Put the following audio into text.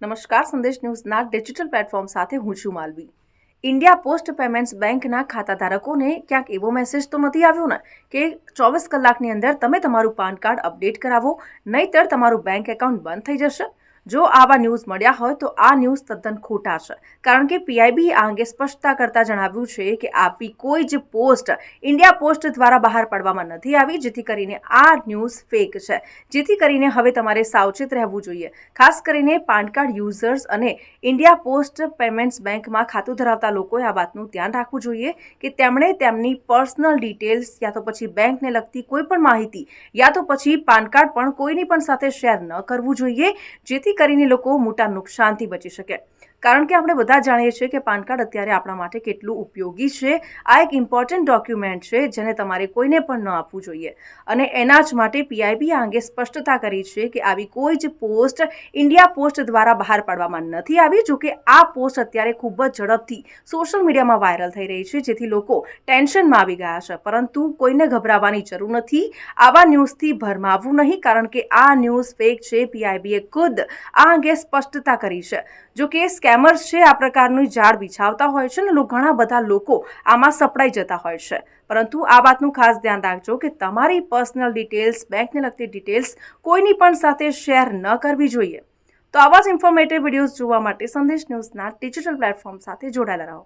નમસ્કાર, સંદેશ ન્યૂઝના digital platform સાથે હું છું માલવી। ઇન્ડિયા પોસ્ટ પેમેન્ટ્સ બેંકના ખાતાધારકોને ક્યાંક એવો મેસેજ તો નથી આવ્યો ને કે 24 કલાકની અંદર તમે તમારું પાન કાર્ડ અપડેટ કરાવો, નહીતર તમારું બેંક એકાઉન્ટ બંધ થઈ જશે? જો આવા ન્યૂઝ મળ્યા હોય તો આ ન્યૂઝ તદ્દન ખોટા છે, કારણ કે પીઆઈબી આ અંગે સ્પષ્ટતા કરતા જણાવ્યું છે કે આવી કોઈ જ પોસ્ટ ઇન્ડિયા પોસ્ટ દ્વારા બહાર પાડવામાં નથી આવી, જેથી કરીને આ ન્યૂઝ ફેક છે। જેથી કરીને હવે તમારે સાવચેત રહેવું જોઈએ। ખાસ કરીને પાન કાર્ડ યુઝર્સ અને ઇન્ડિયા પોસ્ટ પેમેન્ટ્સ બેંકમાં ખાતું ધરાવતા લોકોએ આ વાતનું ધ્યાન રાખવું જોઈએ કે તેમણે તેમની પર્સનલ ડિટેલ્સ યા તો પછી બેંકને લગતી કોઈ પણ માહિતી યા તો પછી પાન કાર્ડ પણ કોઈની પણ સાથે શેર ન કરવું જોઈએ, જેથી કરીને લોકો મોટા નુકસાનથી બચી શકે। કારણ કે આપણે બધા જાણીએ છીએ કે પાન કાર્ડ અત્યારે આપણા માટે કેટલું ઉપયોગી છે। આ એક ઇમ્પોર્ટન્ટ ડોક્યુમેન્ટ છે જેને તમારે કોઈને પણ ન આપવું જોઈએ, અને એના જ માટે પીઆઈબી આ અંગે સ્પષ્ટતા કરી છે કે આવી કોઈ જ પોસ્ટ ઇન્ડિયા પોસ્ટ દ્વારા બહાર પાડવામાં નથી આવી। જો કે આ પોસ્ટ અત્યારે ખૂબ જ ઝડપથી સોશિયલ મીડિયામાં વાયરલ થઈ રહી છે, જેથી લોકો ટેન્શનમાં આવી ગયા છે, પરંતુ કોઈને ગભરાવાની જરૂર નથી। આવા ન્યૂઝથી ભરમાવવું નહીં, કારણ કે આ ન્યૂઝ ફેક છે। પીઆઈબીએ ખુદ આ અંગે સ્પષ્ટતા કરી છે। જો કે સ્કેમર્સ છે આ પ્રકારનું જાળ બિછાવતા હોય છે ને ઘણા બધા લોકો આમાં સપડાઈ જતા હોય છે, પરંતુ આ વાતનું ખાસ ધ્યાન રાખજો કે તમારી પર્સનલ ડિટેલ્સ, બેંકને લગતી ડિટેલ્સ કોઈની પણ સાથે શેર ન કરવી જોઈએ। તો આવા જ ઇન્ફોર્મેટિવ વિડીયોઝ જોવા માટે સંદેશ ન્યૂઝના ડિજિટલ પ્લેટફોર્મ સાથે જોડાયેલા રહો।